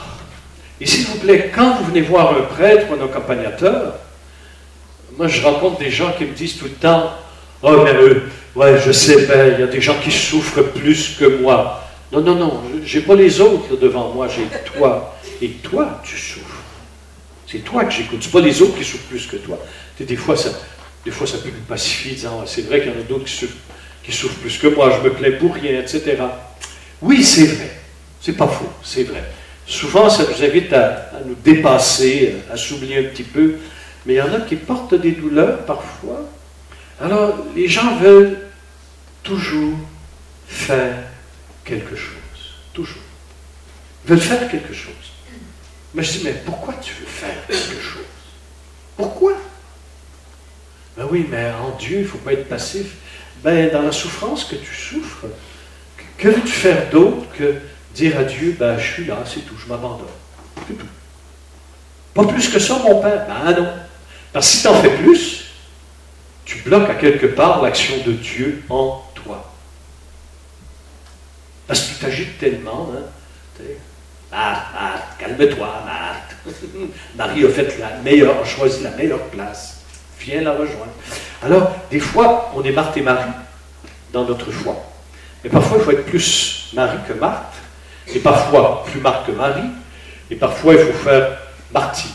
Et s'il vous plaît, quand vous venez voir un prêtre ou un accompagnateur, moi je rencontre des gens qui me disent tout le temps, « Oh, mais ouais, je sais, ben, il y a des gens qui souffrent plus que moi. » Non, non, non, j'ai pas les autres devant moi, j'ai toi. Et toi, tu souffres. C'est toi que j'écoute, c'est pas les autres qui souffrent plus que toi. Et des fois, ça peut nous pacifier, disant, c'est vrai qu'il y en a d'autres qui souffrent plus que moi, je me plains pour rien, etc. Oui, c'est vrai. C'est pas faux, c'est vrai. Souvent, ça nous invite à nous dépasser, à s'oublier un petit peu. Mais il y en a qui portent des douleurs parfois. Alors, les gens veulent toujours faire quelque chose. Toujours. Ils veulent faire quelque chose. Mais je dis, mais pourquoi tu veux faire quelque chose? Pourquoi? Ben oui, mais en Dieu, il ne faut pas être passif. Ben, dans la souffrance que tu souffres, que veux-tu faire d'autre que dire à Dieu, ben, je suis là, c'est tout, je m'abandonne. C'est tout. Pas plus que ça, mon Père. Ben non. Parce que si tu en fais plus, tu bloques à quelque part l'action de Dieu en toi. Parce que tu t'agites tellement, hein. Marthe, calme-toi, Marthe. Marie a choisi la meilleure place. Viens la rejoindre. Alors, des fois, on est Marthe et Marie dans notre foi. Mais parfois, il faut être plus Marie que Marthe. Et parfois, plus Marthe que Marie. Et parfois, il faut faire Marty.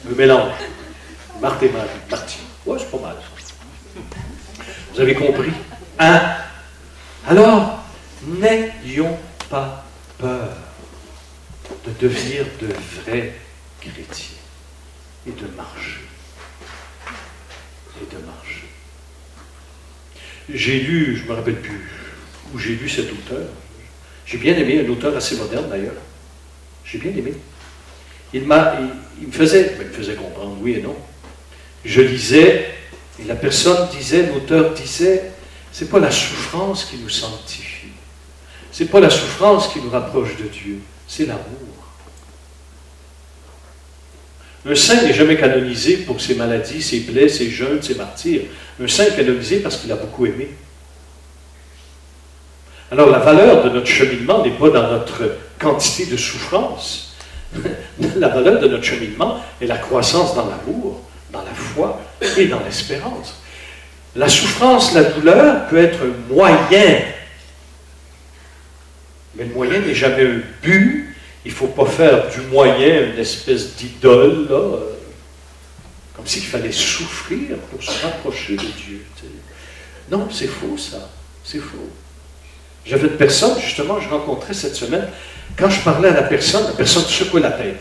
Le mélange. Marthe et Marie. Marty. Ouais, c'est pas mal. Vous avez compris? Hein? Alors, n'ayons pas peur de devenir de vrais chrétiens et de marcher. Et de marcher. J'ai lu, je ne me rappelle plus où j'ai lu cet auteur. J'ai bien aimé, un auteur assez moderne d'ailleurs. J'ai bien aimé. Il me faisait comprendre, oui et non. Je lisais, et la personne disait, l'auteur disait, c'est pas la souffrance qui nous sanctifie. C'est pas la souffrance qui nous rapproche de Dieu, c'est l'amour. Un saint n'est jamais canonisé pour ses maladies, ses plaies, ses jeûnes, ses martyrs. Un saint est canonisé parce qu'il a beaucoup aimé. Alors la valeur de notre cheminement n'est pas dans notre quantité de souffrance. La valeur de notre cheminement est la croissance dans l'amour, dans la foi et dans l'espérance. La souffrance, la douleur peut être un moyen. Mais le moyen n'est jamais un but. Il ne faut pas faire du moyen une espèce d'idole, là, comme s'il fallait souffrir pour se rapprocher de Dieu. Non, c'est faux, ça. C'est faux. J'avais une personne, justement, je rencontrais cette semaine, quand je parlais à la personne secouait la tête.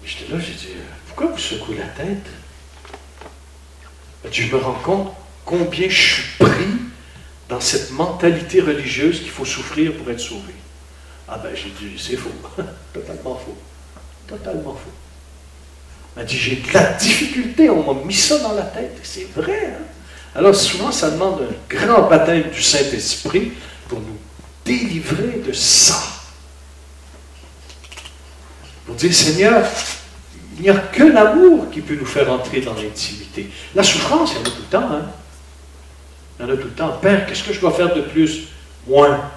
J'étais là, j'ai dit, pourquoi vous secouez la tête? Je me rends compte combien je suis pris dans cette mentalité religieuse qu'il faut souffrir pour être sauvé. Ah ben, j'ai dit, c'est faux. Totalement faux. Totalement faux. Elle m'a dit, j'ai de la difficulté, on m'a mis ça dans la tête. C'est vrai, hein? Alors souvent, ça demande un grand baptême du Saint-Esprit pour nous délivrer de ça. Pour dire, Seigneur, il n'y a que l'amour qui peut nous faire entrer dans l'intimité. La souffrance, il y en a tout le temps, hein? Il y en a tout le temps. Père, qu'est-ce que je dois faire de plus? Moins.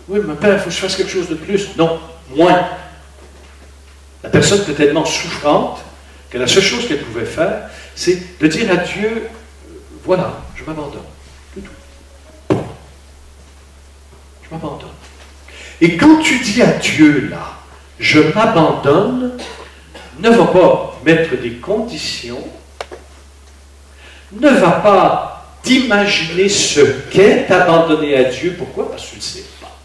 Oui, mais Père, il faut que je fasse quelque chose de plus. Non, moins. La personne était tellement souffrante que la seule chose qu'elle pouvait faire, c'est de dire à Dieu, voilà, je m'abandonne. C'est tout. Je m'abandonne. Et quand tu dis à Dieu, là, je m'abandonne, ne va pas mettre des conditions, ne va pas d'imaginer ce qu'est abandonner à Dieu. Pourquoi? Parce que tu ne le sais pas.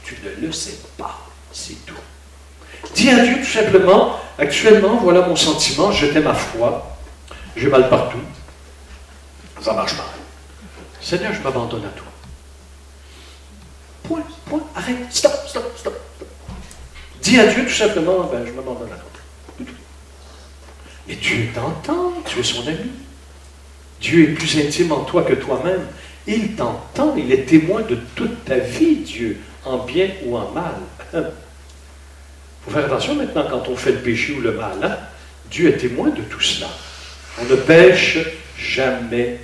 Tu ne le sais pas. C'est tout. Dis à Dieu tout simplement, actuellement, voilà mon sentiment, je t'aime ma foi, j'ai mal partout, ça marche pas. Seigneur, je m'abandonne à toi. Point, point, arrête, stop, stop, stop. Dis à Dieu tout simplement, ben, je m'abandonne à toi. Et Dieu t'entend, tu es son ami. Dieu est plus intime en toi que toi-même. Il t'entend, il est témoin de toute ta vie, Dieu, en bien ou en mal. Il faut faire attention maintenant quand on fait le péché ou le mal. Hein? Dieu est témoin de tout cela. On ne pêche jamais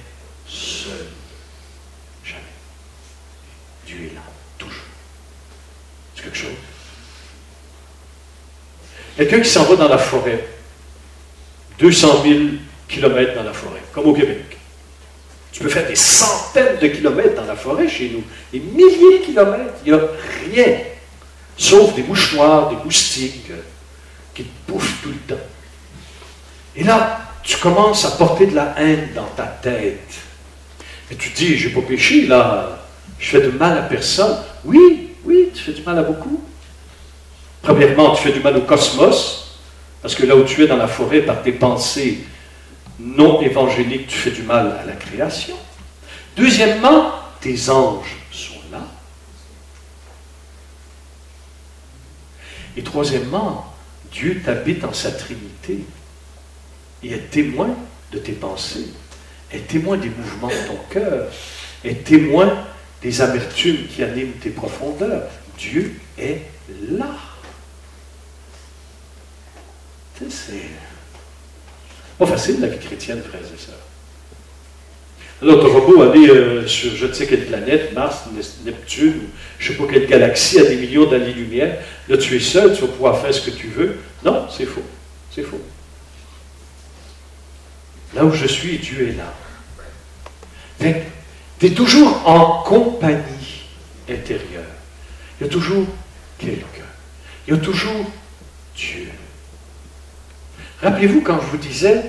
seul. Jamais. Dieu est là, toujours. C'est quelque chose. Quelqu'un qui s'en va dans la forêt, 200 000 kilomètres dans la forêt, comme au Québec. Tu peux faire des centaines de kilomètres dans la forêt chez nous, des milliers de kilomètres, il n'y a rien, sauf des mouches noires, des moustiques qui te bouffent tout le temps. Et là, tu commences à porter de la haine dans ta tête. Et tu te dis, je n'ai pas péché, là, je fais du mal à personne. Oui, oui, tu fais du mal à beaucoup. Premièrement, tu fais du mal au cosmos, parce que là où tu es dans la forêt, par tes pensées non évangéliques, tu fais du mal à la création. Deuxièmement, tes anges sont là. Et troisièmement, Dieu t'habite en sa Trinité et est témoin de tes pensées, est témoin des mouvements de ton cœur, est témoin des amertumes qui animent tes profondeurs. Dieu est là. C'est pas facile la vie chrétienne, frères et sœurs. Alors, tu auras beau aller sur je ne sais quelle planète, Mars, Neptune, ou je ne sais pas quelle galaxie à des millions d'années-lumière, là tu es seul, tu vas pouvoir faire ce que tu veux. Non, c'est faux. C'est faux. Là où je suis, Dieu est là. Tu es toujours en compagnie intérieure. Il y a toujours quelqu'un. Il y a toujours Dieu. Rappelez-vous quand je vous disais,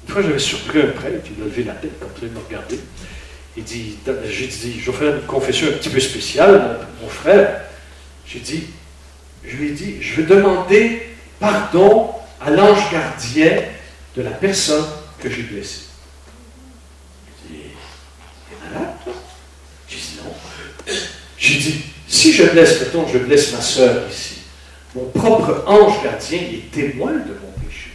une fois j'avais surpris un prêtre, il a levé la tête comme ça, il m'a regardé. J'ai dit, je vais faire une confession un petit peu spéciale, mon frère. Je lui ai dit, je vais demander pardon à l'ange gardien de la personne que j'ai blessée. Il dit, t'es malade, toi? J'ai dit non. J'ai dit, si je blesse, mettons, je blesse ma sœur ici, mon propre ange gardien, il est témoin de mon péché.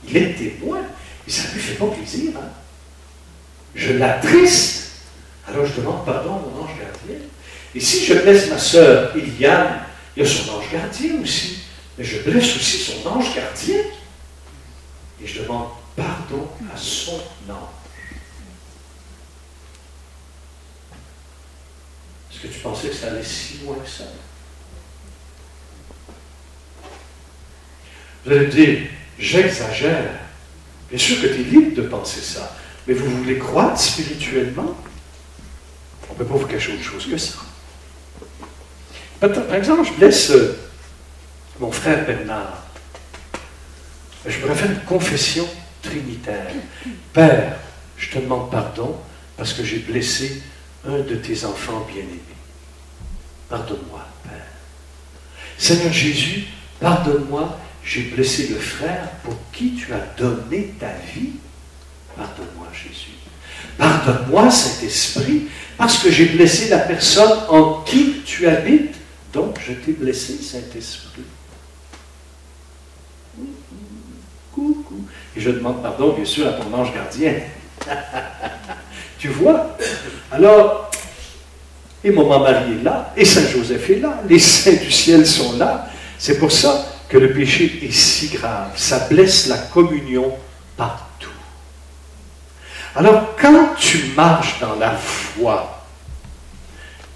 Il est témoin. Et ça ne lui fait pas plaisir. Hein? Je l'attriste. Alors je demande pardon à mon ange gardien. Et si je blesse ma sœur Eliane, il y a son ange gardien aussi. Mais je blesse aussi son ange gardien. Et je demande pardon à son ange. Est-ce que tu pensais que ça allait si loin que ça? Vous allez me dire, j'exagère. Bien sûr que tu es libre de penser ça. Mais vous voulez croître spirituellement? On ne peut pas vous cacher autre chose que ça. Par exemple, je blesse mon frère Bernard. Je pourrais faire une confession trinitaire. Père, je te demande pardon parce que j'ai blessé un de tes enfants bien-aimés. Pardonne-moi, Père. Seigneur Jésus, pardonne-moi, j'ai blessé le frère pour qui tu as donné ta vie. Pardonne-moi, Jésus. Pardonne-moi, Saint-Esprit, parce que j'ai blessé la personne en qui tu habites. Donc, je t'ai blessé, Saint-Esprit. Coucou. Et je demande pardon, bien sûr, à ton ange gardien. Tu vois? Alors, et maman Marie est là, et Saint Joseph est là, les saints du ciel sont là. C'est pour ça que le péché est si grave. Ça blesse la communion partout. Alors, quand tu marches dans la foi,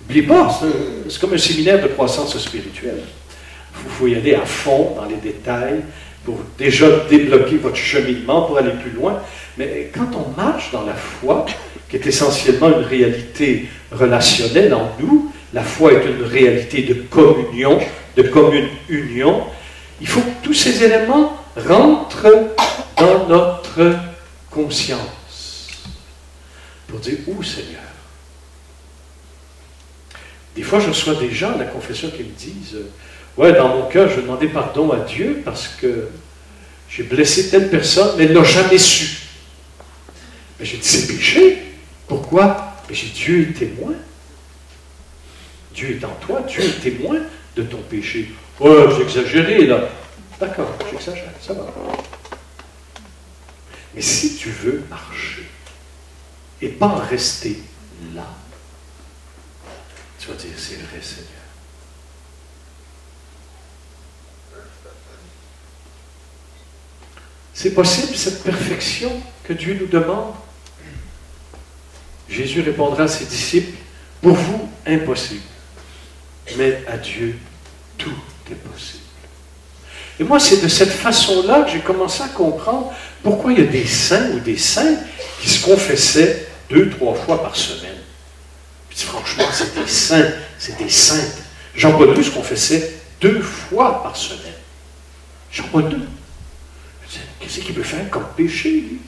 n'oublie pas, c'est comme un séminaire de croissance spirituelle. Il faut y aller à fond dans les détails pour déjà débloquer votre cheminement pour aller plus loin. Mais quand on marche dans la foi, qui est essentiellement une réalité relationnelle en nous, la foi est une réalité de communion, de commune union, il faut que tous ces éléments rentrent dans notre conscience. pour dire, où Seigneur? Des fois, je reçois des gens à la confession qui me disent, ouais, dans mon cœur, je vais demander pardon à Dieu parce que j'ai blessé telle personne, mais elle ne l'a jamais su. Mais j'ai dit, c'est péché. Pourquoi? Mais j'ai dit, Dieu est témoin. Dieu est en toi, Dieu est témoin de ton péché. Oh, j'ai exagéré là. D'accord, j'exagère, ça va. Mais si tu veux marcher et pas en rester là, tu vas dire, c'est vrai, Seigneur. C'est possible, cette perfection que Dieu nous demande? Jésus répondra à ses disciples, pour vous, impossible. Mais à Dieu, tout est possible. Et moi, c'est de cette façon-là que j'ai commencé à comprendre pourquoi il y a des saints ou des saintes qui se confessaient 2-3 fois par semaine. Puis franchement, c'est des saints, c'est des saintes. Jean-Paul II se confessait 2 fois par semaine. Jean-Paul II. Qu'est-ce qu'il peut faire comme péché, lui?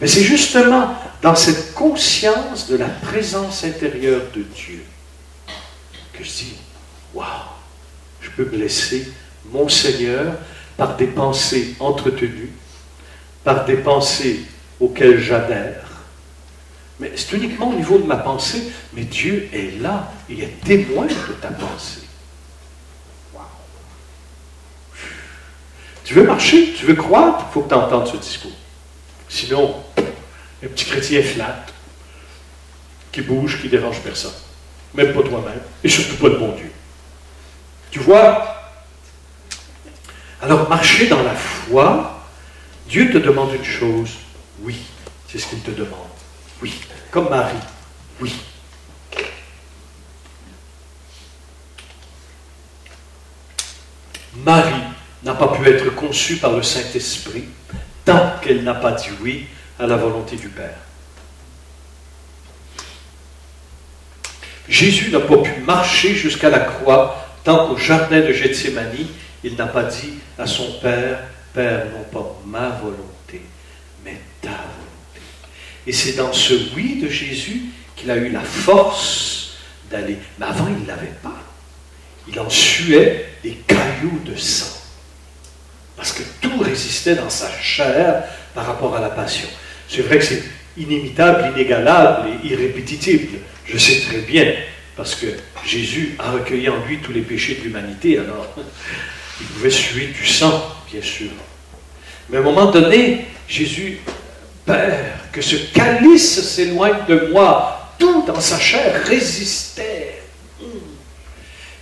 Mais c'est justement dans cette conscience de la présence intérieure de Dieu que je dis, waouh, je peux blesser mon Seigneur par des pensées entretenues, par des pensées auxquelles j'adhère. Mais c'est uniquement au niveau de ma pensée, mais Dieu est là, il est témoin de ta pensée. Waouh. Tu veux marcher, tu veux croire, il faut que tu entendes ce discours. Sinon, un petit chrétien flat, qui bouge, qui ne dérange personne. Même pas toi-même, et surtout pas le bon Dieu. Tu vois? Alors, marcher dans la foi, Dieu te demande une chose. Oui, c'est ce qu'il te demande. Oui. Comme Marie. Oui. Marie n'a pas pu être conçue par le Saint-Esprit tant qu'elle n'a pas dit oui à la volonté du Père. Jésus n'a pas pu marcher jusqu'à la croix tant qu'au jardin de Gethsémani, il n'a pas dit à son Père, « Père, non pas ma volonté, mais ta volonté. » Et c'est dans ce oui de Jésus qu'il a eu la force d'aller. Mais avant, il ne l'avait pas. Il en suait des cailloux de sang. Parce que tout résistait dans sa chair par rapport à la passion. C'est vrai que c'est inimitable, inégalable et irrépétitible. Je sais très bien, parce que Jésus a recueilli en lui tous les péchés de l'humanité, alors il pouvait suer du sang, bien sûr. Mais à un moment donné, Jésus, Père, que ce calice s'éloigne de moi, tout dans sa chair résistait.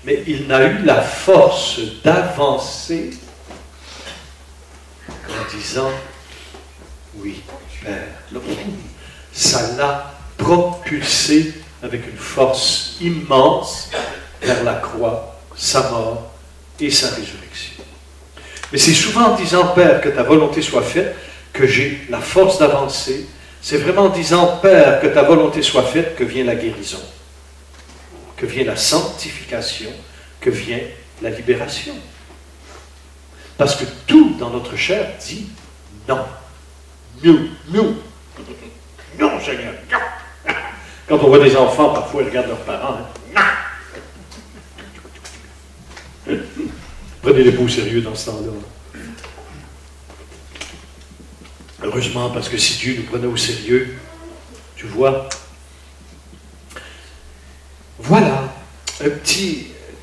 Mais il n'a eu la force d'avancer en disant, oui, Père. Ça l'a propulsé avec une force immense vers la croix, sa mort et sa résurrection. Mais c'est souvent en disant, Père, que ta volonté soit faite, que j'ai la force d'avancer. C'est vraiment en disant, Père, que ta volonté soit faite, que vient la guérison, que vient la sanctification, que vient la libération. Parce que tout dans notre chair dit non. Non, non. Non, Seigneur, non. Quand on voit des enfants, parfois, ils regardent leurs parents. Hein. Non. Prenez-les pas au sérieux dans ce temps-là. Heureusement, parce que si Dieu nous prenait au sérieux, tu vois. Voilà,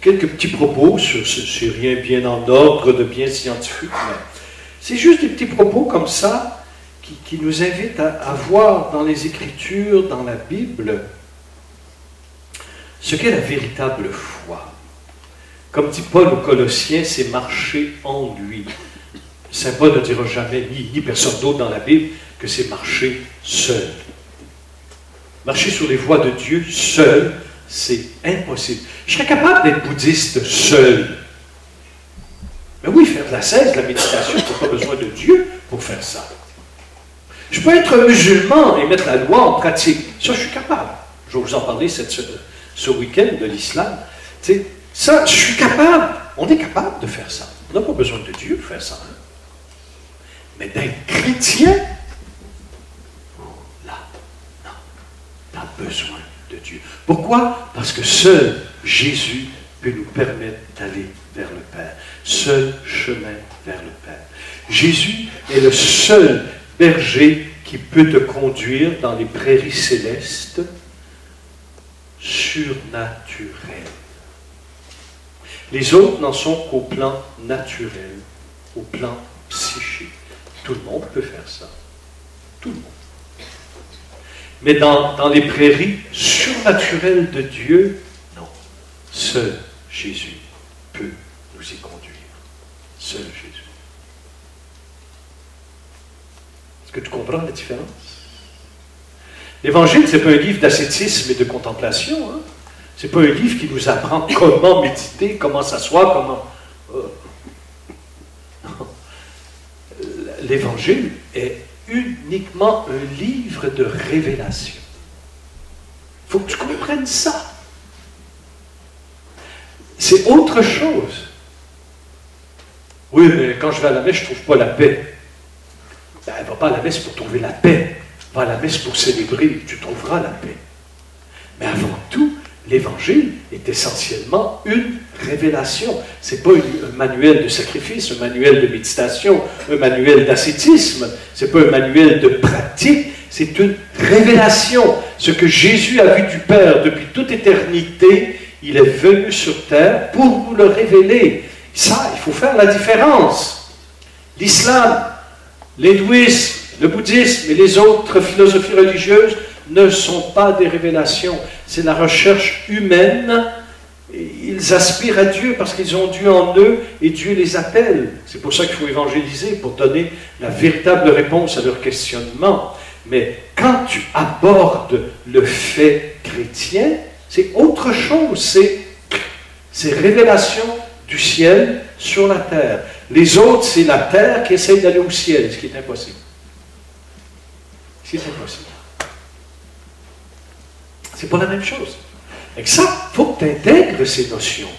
quelques petits propos, c'est rien bien en ordre, de bien scientifique, mais c'est juste des petits propos comme ça qui nous invitent à voir dans les Écritures, dans la Bible, ce qu'est la véritable foi. Comme dit Paul aux Colossiens, c'est marcher en lui. Saint Paul ne dira jamais, ni personne d'autre dans la Bible, que c'est marcher seul. Marcher sur les voies de Dieu seul, c'est impossible. Je serais capable d'être bouddhiste seul. Mais oui, faire de la cèse, de la méditation, tu n'as pas besoin de Dieu pour faire ça. Je peux être musulman et mettre la loi en pratique. Ça, je suis capable. Je vais vous en parler ce week-end de l'islam. Tu sais, ça, je suis capable. On est capable de faire ça. On n'a pas besoin de Dieu pour faire ça. Hein? Mais d'être chrétien, là, non. besoin de Dieu. Pourquoi? Parce que seul Jésus peut nous permettre d'aller vers le Père. Seul chemin vers le Père. Jésus est le seul berger qui peut te conduire dans les prairies célestes surnaturelles. Les autres n'en sont qu'au plan naturel, au plan psychique. Tout le monde peut faire ça. Tout le monde. Mais dans les prairies surnaturelles de Dieu, non. Seul Jésus peut nous y conduire. Seul Jésus. Est-ce que tu comprends la différence? L'Évangile, ce n'est pas un livre d'ascétisme et de contemplation. Hein? Ce n'est pas un livre qui nous apprend comment méditer, comment s'asseoir, comment... L'Évangile est uniquement un livre de révélation. Il faut que tu comprennes ça. C'est autre chose. Oui, mais quand je vais à la messe, je ne trouve pas la paix. Ben, va pas à la messe pour trouver la paix. Va à la messe pour célébrer, tu trouveras la paix. Mais avant tout, l'Évangile est essentiellement une révélation. Ce n'est pas un manuel de sacrifice, un manuel de méditation, un manuel d'ascétisme, ce n'est pas un manuel de pratique, c'est une révélation. Ce que Jésus a vu du Père depuis toute éternité, il est venu sur terre pour nous le révéler. Ça, il faut faire la différence. L'islam, l'hindouisme, le bouddhisme et les autres philosophies religieuses ne sont pas des révélations. C'est la recherche humaine. Ils aspirent à Dieu parce qu'ils ont Dieu en eux et Dieu les appelle. C'est pour ça qu'il faut évangéliser, pour donner la véritable réponse à leurs questionnements. Mais quand tu abordes le fait chrétien, c'est autre chose. C'est révélation du ciel sur la terre. Les autres, c'est la terre qui essaye d'aller au ciel, ce qui est impossible. C'est impossible. C'est pas la même chose. Et ça, il faut que tu intègres ces notions.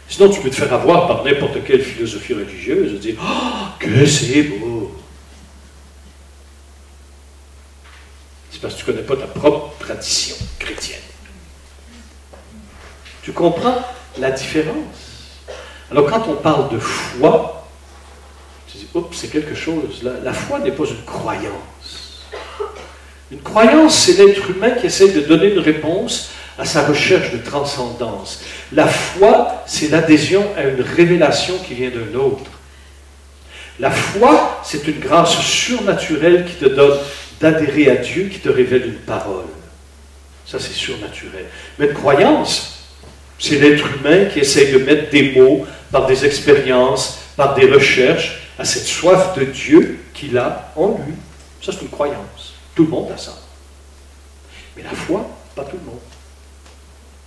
Sinon, tu peux te faire avoir par n'importe quelle philosophie religieuse et dire « Oh, que c'est beau! » C'est parce que tu ne connais pas ta propre tradition chrétienne. Tu comprends la différence? Alors, quand on parle de foi, tu dis « Oups, c'est quelque chose. » La foi n'est pas une croyance. Une croyance, c'est l'être humain qui essaie de donner une réponse à sa recherche de transcendance. La foi, c'est l'adhésion à une révélation qui vient d'un autre. La foi, c'est une grâce surnaturelle qui te donne d'adhérer à Dieu, qui te révèle une parole. Ça, c'est surnaturel. Mais une croyance, c'est l'être humain qui essaie de mettre des mots par des expériences, par des recherches, à cette soif de Dieu qu'il a en lui. Ça, c'est une croyance. Tout le monde a ça. Mais la foi, pas tout le monde.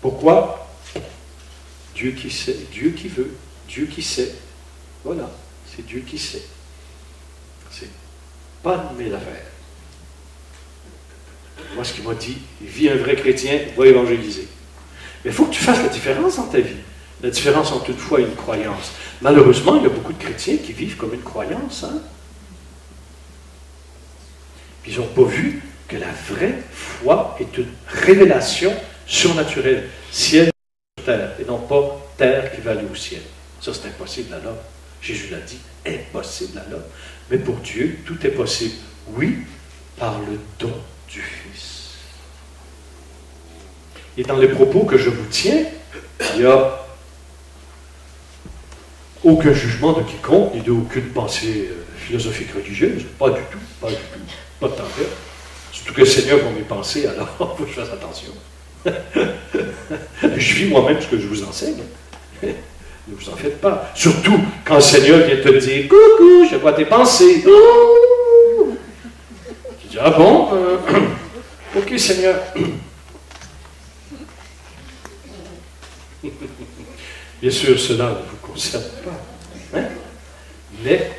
Pourquoi? Dieu qui sait, Dieu qui veut, Dieu qui sait. Voilà, c'est Dieu qui sait. C'est pas de mes affaires. Moi, ce qu'il m'a dit, vis un vrai chrétien, va évangéliser. Mais il faut que tu fasses la différence dans ta vie. La différence entre une foi et une croyance. Malheureusement, il y a beaucoup de chrétiens qui vivent comme une croyance. Hein? Ils n'ont pas vu que la vraie foi est une révélation surnaturelle. Ciel sur terre, et non pas terre qui va aller au ciel. Ça, c'est impossible à l'homme. Jésus l'a dit, impossible à l'homme. Mais pour Dieu, tout est possible. Oui, par le don du Fils. Et dans les propos que je vous tiens, il n'y a aucun jugement de quiconque, ni d'aucune pensée philosophique religieuse. Pas du tout, pas du tout. Pas de temps faire. Surtout que le Seigneur va m'y penser, alors il faut que je fasse attention. Je vis moi-même ce que je vous enseigne. Ne vous en faites pas. Surtout quand le Seigneur vient te dire « Coucou, je vois tes pensées. » Tu dis « Ah bon? Ok, Seigneur. » Bien sûr, cela ne vous concerne pas. Hein? Mais,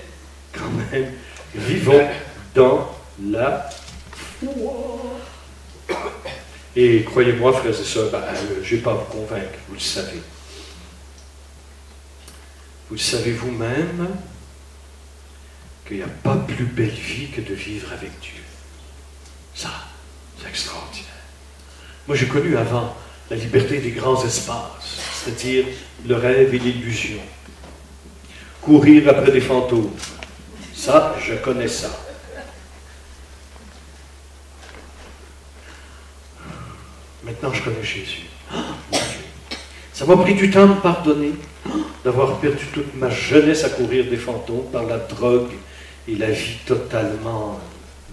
quand même, vivons dans la foi. Et croyez-moi, frères et sœurs, je ne vais pas vous convaincre, vous le savez. Vous le savez vous-même qu'il n'y a pas plus belle vie que de vivre avec Dieu. Ça, c'est extraordinaire. Moi, j'ai connu avant la liberté des grands espaces, c'est-à-dire le rêve et l'illusion. Courir après des fantômes. Ça, je connais ça. Maintenant, je connais Jésus. Oh, mon Dieu. Ça m'a pris du temps de me pardonner, d'avoir perdu toute ma jeunesse à courir des fantômes par la drogue et la vie totalement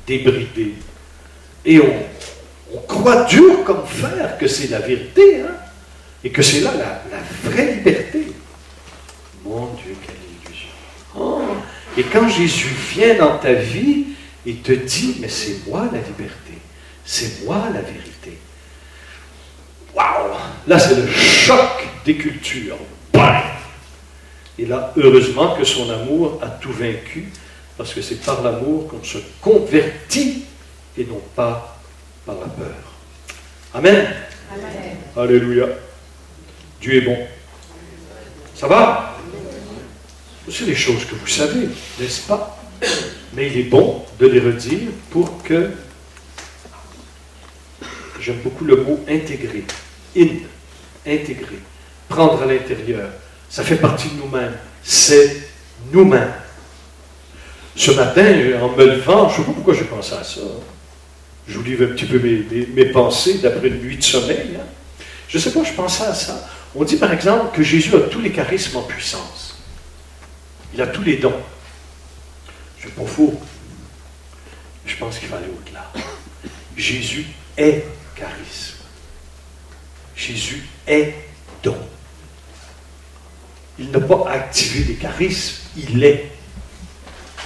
débridée. Et on croit dur comme fer que c'est la vérité, hein, et que c'est là la vraie liberté. Mon Dieu, quelle illusion. Oh. Et quand Jésus vient dans ta vie, il te dit, mais c'est moi la liberté, c'est moi la vérité. Waouh! Là, c'est le choc des cultures. Bam! Et là, heureusement que son amour a tout vaincu, parce que c'est par l'amour qu'on se convertit et non pas par la peur. Amen? Amen. Alléluia. Dieu est bon. Ça va? C'est des choses que vous savez, n'est-ce pas? Mais il est bon de les redire pour que, j'aime beaucoup le mot intégrer. Intégrer. Prendre à l'intérieur. Ça fait partie de nous-mêmes. C'est nous-mêmes. Ce matin, en me levant, je ne sais pas pourquoi j'ai pensé à ça. Je vous livre un petit peu mes pensées d'après une nuit de sommeil. Hein. Je ne sais pas, je pensais à ça. On dit par exemple que Jésus a tous les charismes en puissance. Il a tous les dons. Je ne suis pas faux. Je pense qu'il va aller au-delà. Jésus est charisme. Jésus est don. Il n'a pas activé les charismes, il est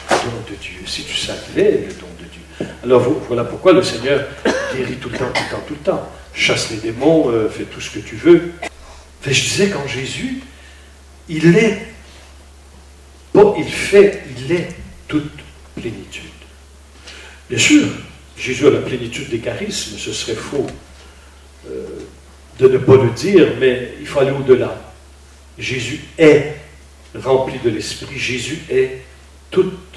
le don de Dieu. Si tu savais le don de Dieu. Alors voilà pourquoi le Seigneur guérit tout le temps, tout le temps, tout le temps. Chasse les démons, fais tout ce que tu veux. Enfin, je disais qu'en Jésus, il est, pas il fait, il est toute plénitude. Bien sûr, Jésus a la plénitude des charismes, ce serait faux de ne pas le dire, mais il faut aller au-delà. Jésus est rempli de l'Esprit, Jésus est toute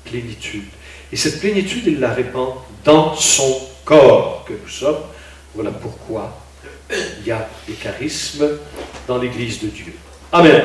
plénitude. Et cette plénitude, il la répand dans son corps que nous sommes. Voilà pourquoi il y a des charismes dans l'Église de Dieu. Amen.